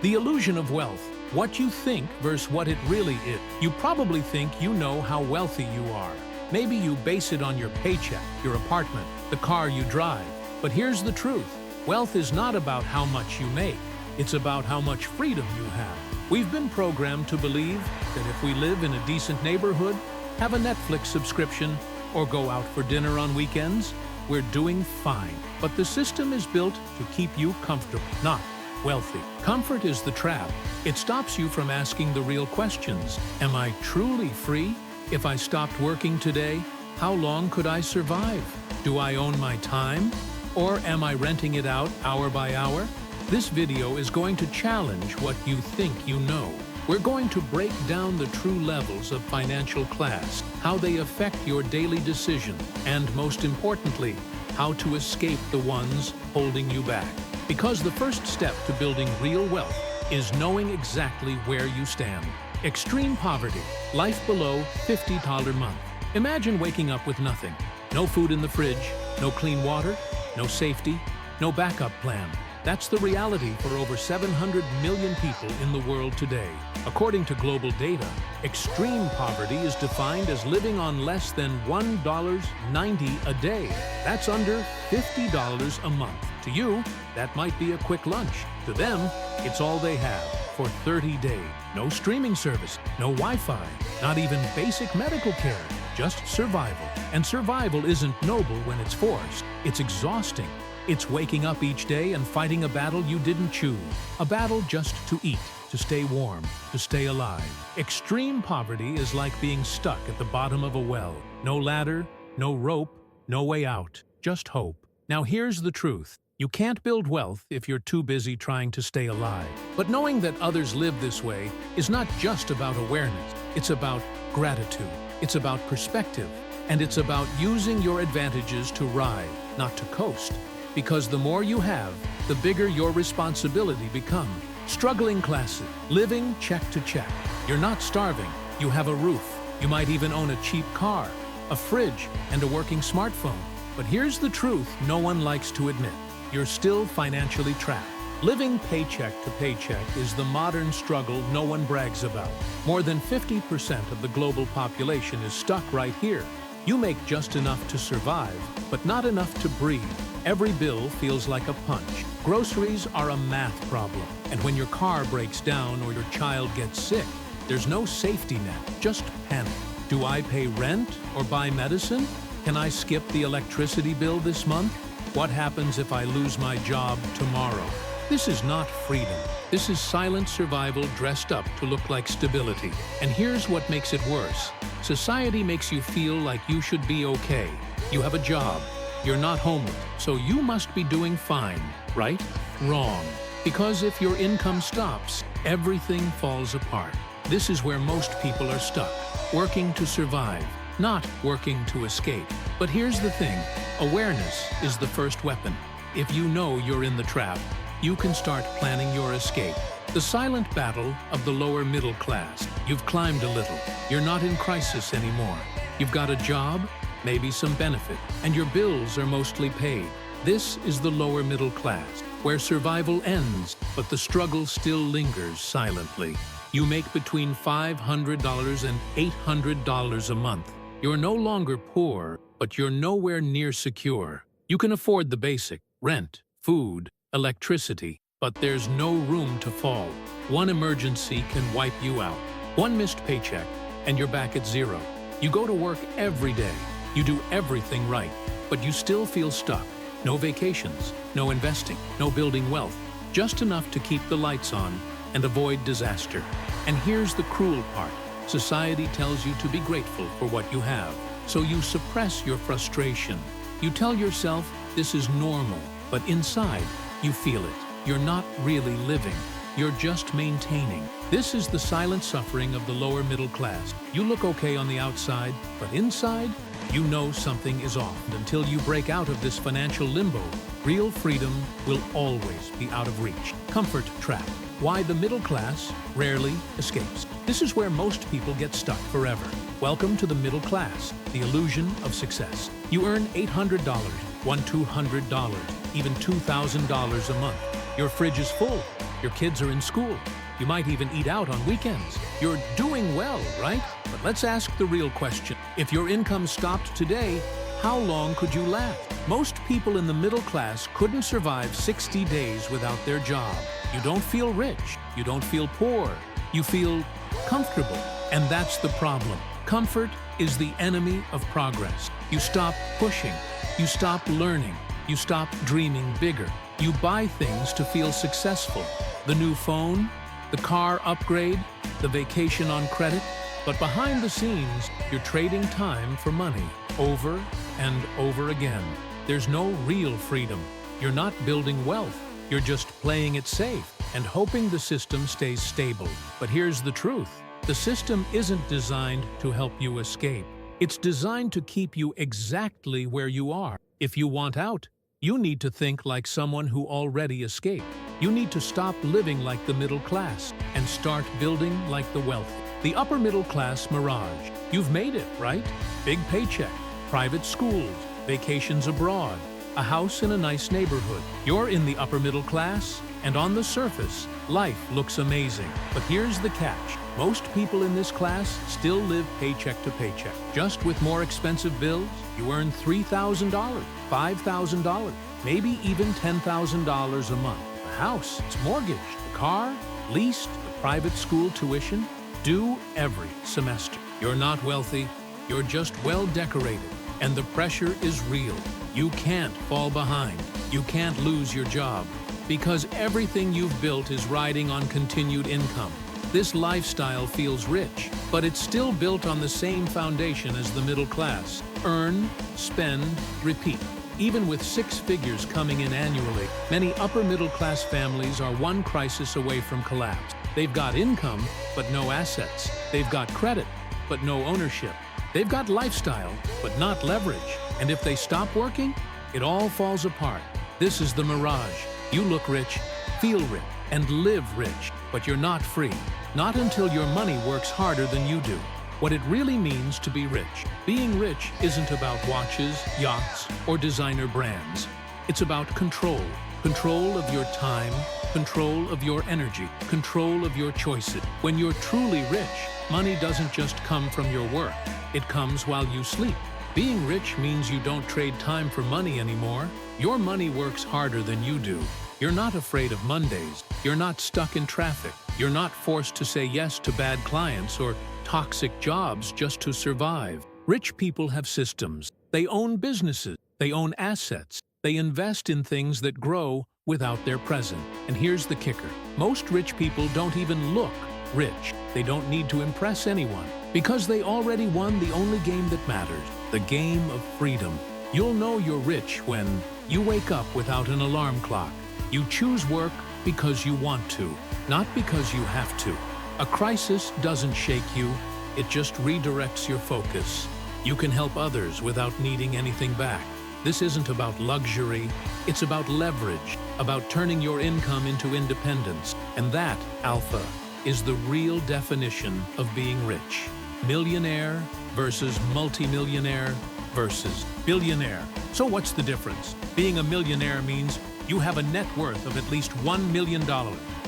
The illusion of wealth. What you think versus what it really is. You probably think you know how wealthy you are. Maybe you base it on your paycheck, your apartment, the car you drive. But here's the truth. Wealth is not about how much you make. It's about how much freedom you have. We've been programmed to believe that if we live in a decent neighborhood, have a Netflix subscription, or go out for dinner on weekends, we're doing fine. But the system is built to keep you comfortable, not wealthy. Comfort is the trap. It stops you from asking the real questions. Am I truly free? If I stopped working today, how long could I survive? Do I own my time? Or am I renting it out hour by hour? This video is going to challenge what you think you know. We're going to break down the true levels of financial class, how they affect your daily decisions, and most importantly, how to escape the ones holding you back. Because the first step to building real wealth is knowing exactly where you stand. Extreme poverty, life below $50 a month. Imagine waking up with nothing. No food in the fridge, no clean water, no safety, no backup plan. That's the reality for over 700 million people in the world today. According to global data, extreme poverty is defined as living on less than $1.90 a day. That's under $50 a month. To you, that might be a quick lunch. To them, it's all they have for 30 days. No streaming service, no Wi-Fi, not even basic medical care, just survival. And survival isn't noble when it's forced. It's exhausting. It's waking up each day and fighting a battle you didn't choose. A battle just to eat, to stay warm, to stay alive. Extreme poverty is like being stuck at the bottom of a well. No ladder, no rope, no way out, just hope. Now here's the truth. You can't build wealth if you're too busy trying to stay alive. But knowing that others live this way is not just about awareness. It's about gratitude. It's about perspective. And it's about using your advantages to ride, not to coast. Because the more you have, the bigger your responsibility becomes. Struggling classes, living check to check. You're not starving. You have a roof. You might even own a cheap car, a fridge, and a working smartphone. But here's the truth no one likes to admit. You're still financially trapped. Living paycheck to paycheck is the modern struggle no one brags about. More than 50% of the global population is stuck right here. You make just enough to survive, but not enough to breathe. Every bill feels like a punch. Groceries are a math problem. And when your car breaks down or your child gets sick, there's no safety net, just panic. Do I pay rent or buy medicine? Can I skip the electricity bill this month? What happens if I lose my job tomorrow? This is not freedom. This is silent survival dressed up to look like stability. And here's what makes it worse. Society makes you feel like you should be okay. You have a job. You're not homeless, so you must be doing fine, right? Wrong. Because if your income stops, everything falls apart. This is where most people are stuck, working to survive, not working to escape. But here's the thing, awareness is the first weapon. If you know you're in the trap, you can start planning your escape. The silent battle of the lower middle class. You've climbed a little. You're not in crisis anymore. You've got a job, maybe some benefit, and your bills are mostly paid. This is the lower middle class, where survival ends, but the struggle still lingers silently. You make between $500 and $800 a month. You're no longer poor, but you're nowhere near secure. You can afford the basic, rent, food, electricity, but there's no room to fall. One emergency can wipe you out. One missed paycheck, and you're back at zero. You go to work every day. You do everything right, but you still feel stuck. No vacations, no investing, no building wealth, just enough to keep the lights on and avoid disaster. And here's the cruel part. Society tells you to be grateful for what you have, so you suppress your frustration. You tell yourself this is normal, but inside, you feel it. You're not really living. You're just maintaining. This is the silent suffering of the lower middle class. You look okay on the outside, but inside, you know something is off. Until you break out of this financial limbo, real freedom will always be out of reach. Comfort trap. Why the middle class rarely escapes. This is where most people get stuck forever. Welcome to the middle class, the illusion of success. You earn $800, $1,200, even $2,000 a month. Your fridge is full, Your kids are in school. You might even eat out on weekends. You're doing well, right? But let's ask the real question. If your income stopped today, how long could you last? Most people in the middle class couldn't survive 60 days without their job. You don't feel rich. You don't feel poor. You feel comfortable. And that's the problem. Comfort is the enemy of progress. You stop pushing. You stop learning. You stop dreaming bigger. You buy things to feel successful. The new phone, the car upgrade, the vacation on credit. But behind the scenes, you're trading time for money over and over again. There's no real freedom. You're not building wealth. You're just playing it safe and hoping the system stays stable. But here's the truth. The system isn't designed to help you escape. It's designed to keep you exactly where you are. If you want out, you need to think like someone who already escaped. You need to stop living like the middle class and start building like the wealthy. The upper middle class mirage. You've made it, right? Big paycheck, private schools, vacations abroad, a house in a nice neighborhood. You're in the upper middle class, and on the surface, life looks amazing. But here's the catch. Most people in this class still live paycheck to paycheck. Just with more expensive bills, you earn $3,000, $5,000, maybe even $10,000 a month. The house, it's mortgaged, the car, leased, the private school tuition, due every semester. You're not wealthy, you're just well decorated, and the pressure is real. You can't fall behind. You can't lose your job, because everything you've built is riding on continued income. This lifestyle feels rich, but it's still built on the same foundation as the middle class. Earn, spend, repeat. Even with 6 figures coming in annually, many upper middle class families are one crisis away from collapse. They've got income, but no assets. They've got credit, but no ownership. They've got lifestyle, but not leverage. And if they stop working, it all falls apart. This is the mirage. You look rich, feel rich, and live rich, but you're not free. Not until your money works harder than you do. What it really means to be rich. Being rich isn't about watches, yachts, or designer brands. It's about control. Control of your time, control of your energy, control of your choices. When you're truly rich, money doesn't just come from your work. It comes while you sleep. Being rich means you don't trade time for money anymore. Your money works harder than you do. You're not afraid of Mondays. You're not stuck in traffic. You're not forced to say yes to bad clients or toxic jobs just to survive. Rich people have systems. They own businesses. They own assets. They invest in things that grow without their present. And here's the kicker. Most rich people don't even look rich. They don't need to impress anyone because they already won the only game that matters, the game of freedom. You'll know you're rich when you wake up without an alarm clock. You choose work because you want to, not because you have to. A crisis doesn't shake you, it just redirects your focus. You can help others without needing anything back. This isn't about luxury, it's about leverage, about turning your income into independence. And that, Alpha, is the real definition of being rich. Millionaire versus multimillionaire versus billionaire. So what's the difference? Being a millionaire means you have a net worth of at least $1 million.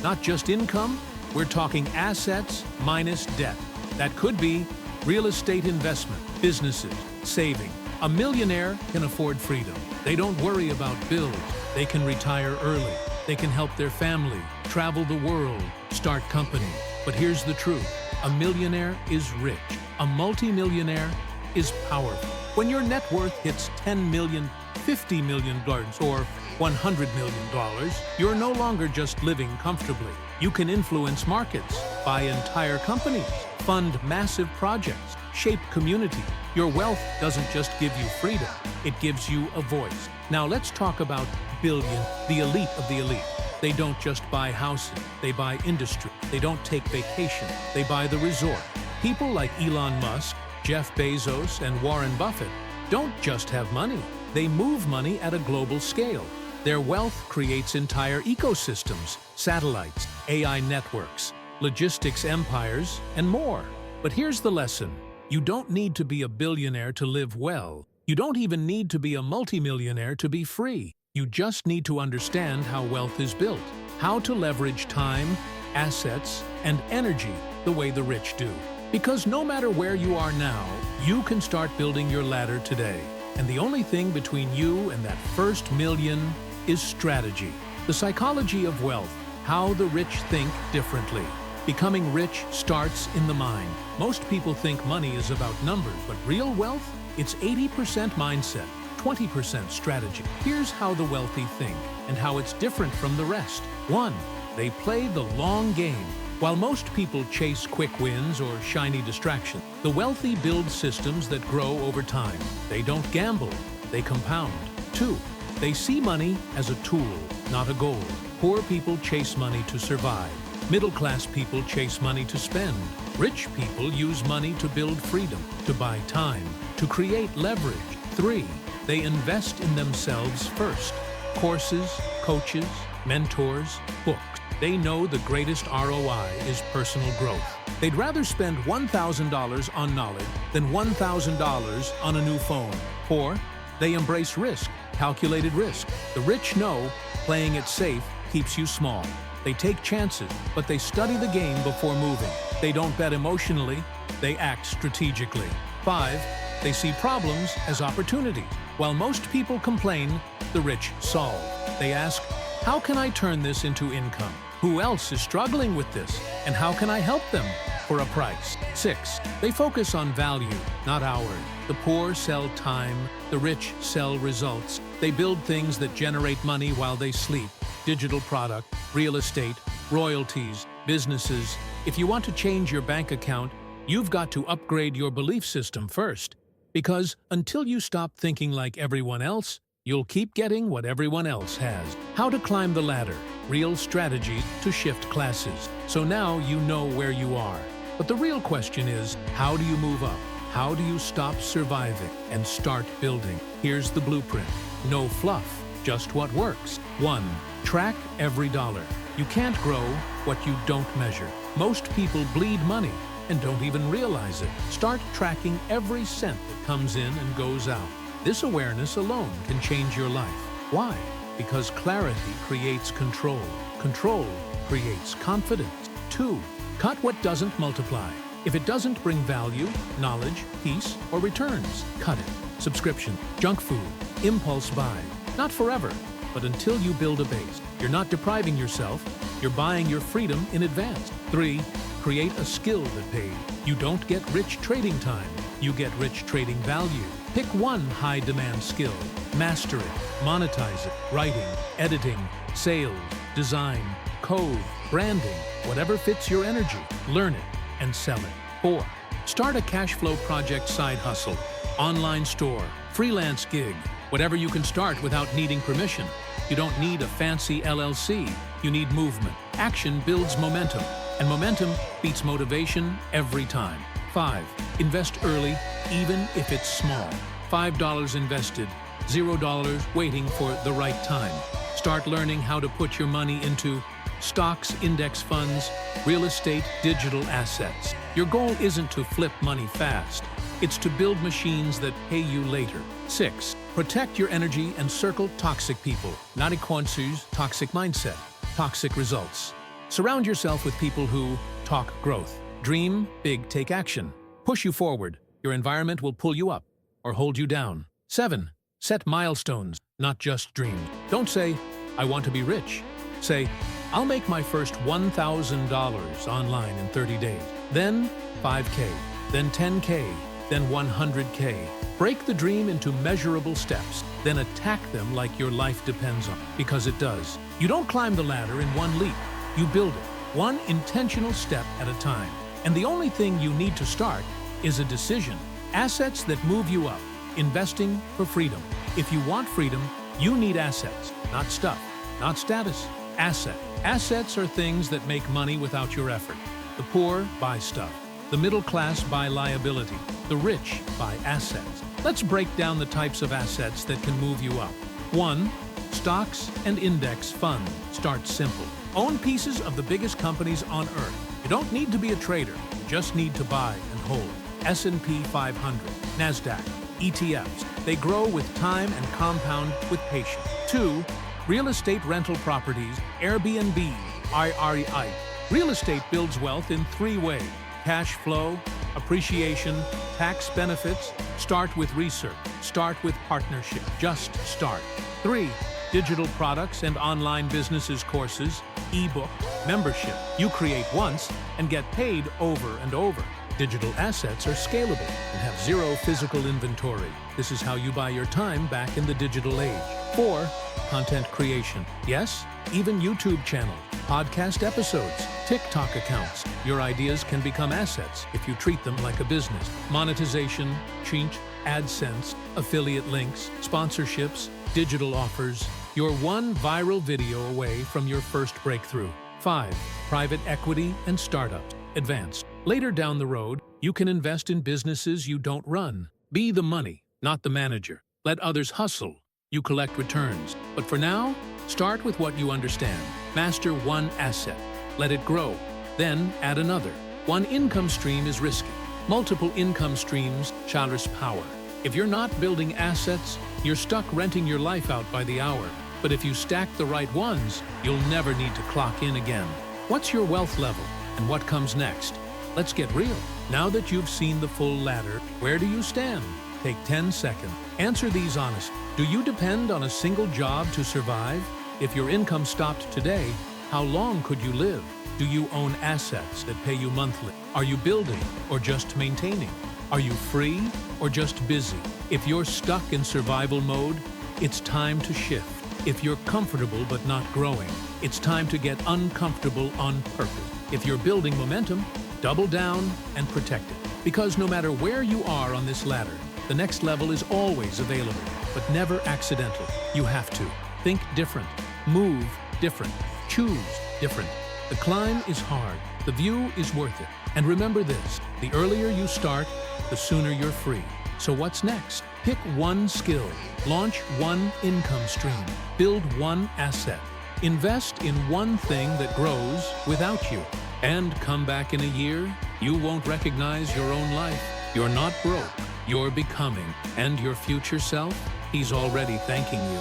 Not just income, we're talking assets minus debt. That could be real estate investment, businesses, saving. A millionaire can afford freedom. They don't worry about bills. They can retire early. They can help their family, travel the world, start companies. But here's the truth. A millionaire is rich. A multimillionaire is powerful. When your net worth hits $10 million, $50 million, or $100 million, you're no longer just living comfortably. You can influence markets, buy entire companies, fund massive projects, shape community. Your wealth doesn't just give you freedom, it gives you a voice. Now let's talk about billion, the elite of the elite. They don't just buy houses, they buy industry. They don't take vacation, they buy the resort. People like Elon Musk, Jeff Bezos, and Warren Buffett don't just have money. They move money at a global scale. Their wealth creates entire ecosystems, satellites, AI networks, logistics empires, and more. But here's the lesson. You don't need to be a billionaire to live well. You don't even need to be a multimillionaire to be free. You just need to understand how wealth is built, how to leverage time, assets, and energy the way the rich do. Because no matter where you are now, you can start building your ladder today. And the only thing between you and that first million is strategy. The psychology of wealth, how the rich think differently. Becoming rich starts in the mind. Most people think money is about numbers, but real wealth? It's 80% mindset, 20% strategy. Here's how the wealthy think and how it's different from the rest. 1. They play the long game. While most people chase quick wins or shiny distractions, the wealthy build systems that grow over time. They don't gamble, they compound. 2. They see money as a tool, not a goal. Poor people chase money to survive. Middle-class people chase money to spend. Rich people use money to build freedom, to buy time, to create leverage. 3. They invest in themselves first. Courses, coaches, mentors, books. They know the greatest ROI is personal growth. They'd rather spend $1,000 on knowledge than $1,000 on a new phone. 4. They embrace risk, calculated risk. The rich know playing it safe keeps you small. They take chances, but they study the game before moving. They don't bet emotionally, they act strategically. 5. They see problems as opportunities. While most people complain, the rich solve. They ask, how can I turn this into income? Who else is struggling with this? And how can I help them for a price? 6. They focus on value, not hours. The poor sell time, the rich sell results. They build things that generate money while they sleep. Digital product, real estate, royalties, businesses. If you want to change your bank account, you've got to upgrade your belief system first. Because until you stop thinking like everyone else, you'll keep getting what everyone else has. How to climb the ladder. Real strategy to shift classes. So now you know where you are. But the real question is, how do you move up? How do you stop surviving and start building? Here's the blueprint. No fluff, just what works. 1. Track every dollar. You can't grow what you don't measure. Most people bleed money and don't even realize it. Start tracking every cent that comes in and goes out. This awareness alone can change your life. Why? Because clarity creates control. Control creates confidence. 2. Cut what doesn't multiply. If it doesn't bring value, knowledge, peace, or returns, cut it. Subscription, junk food, impulse buy. Not forever, but until you build a base. You're not depriving yourself, you're buying your freedom in advance. 3. Create a skill that pays. You don't get rich trading time, you get rich trading value. Pick one high-demand skill, master it, monetize it, writing, editing, sales, design, code, branding, whatever fits your energy. Learn it and sell it. 4. Start a cash flow project side hustle, online store, freelance gig, whatever you can start without needing permission. You don't need a fancy LLC, you need movement. Action builds momentum, and momentum beats motivation every time. 5. Invest early, even if it's small. $5 invested, $0 waiting for the right time. Start learning how to put your money into stocks, index funds, real estate, digital assets. Your goal isn't to flip money fast. It's to build machines that pay you later. 6. Protect your energy and circle toxic people. Narikonsu's toxic mindset, toxic results. Surround yourself with people who talk growth. Dream big, take action. Push you forward. Your environment will pull you up or hold you down. 7. Set milestones, not just dreams. Don't say, I want to be rich. Say, I'll make my first $1,000 online in 30 days. Then $5K, then $10K, then $100K. Break the dream into measurable steps, then attack them like your life depends on it, because it does. You don't climb the ladder in one leap. You build it, one intentional step at a time. And the only thing you need to start is a decision. Assets that move you up. Investing for freedom. If you want freedom, you need assets, not stuff, not status. Asset. Assets are things that make money without your effort. The poor buy stuff. The middle class buy liability. The rich buy assets. Let's break down the types of assets that can move you up. 1. Stocks and index funds. Start simple. Own pieces of the biggest companies on earth. You don't need to be a trader. You just need to buy and hold. S&P 500, NASDAQ, ETFs. They grow with time and compound with patience. 2. Real estate rental properties, Airbnb, IREI. Real estate builds wealth in 3 ways: cash flow, appreciation, tax benefits. Start with research. Start with partnership. Just start. 3. Digital products and online businesses, courses, ebook, membership. You create once and get paid over and over. Digital assets are scalable and have 0 physical inventory. This is how you buy your time back in the digital age. 4. Content creation. Yes, even YouTube channel, podcast episodes, TikTok accounts. Your ideas can become assets if you treat them like a business. Monetization, Chinch, AdSense, affiliate links, sponsorships, digital offers. You're one viral video away from your first breakthrough. 5. Private equity and startups. Advanced. Later down the road, you can invest in businesses you don't run. Be the money, not the manager. Let others hustle. You collect returns. But for now, start with what you understand. Master one asset. Let it grow. Then add another. One income stream is risky. Multiple income streams challenge power. If you're not building assets, you're stuck renting your life out by the hour. But if you stack the right ones, you'll never need to clock in again. What's your wealth level? And what comes next? Let's get real. Now that you've seen the full ladder, where do you stand? Take 10 seconds. Answer these honestly. Do you depend on a single job to survive? If your income stopped today, how long could you live? Do you own assets that pay you monthly? Are you building or just maintaining? Are you free or just busy? If you're stuck in survival mode, it's time to shift. If you're comfortable but not growing, it's time to get uncomfortable on purpose. If you're building momentum, double down and protect it. Because no matter where you are on this ladder, the next level is always available, but never accidental. You have to think different, move different, choose different. The climb is hard, the view is worth it. And remember this, the earlier you start, the sooner you're free. So what's next? Pick one skill, launch one income stream, build one asset, invest in one thing that grows without you. And come back in a year, you won't recognize your own life. You're not broke, you're becoming. And your future self, he's already thanking you.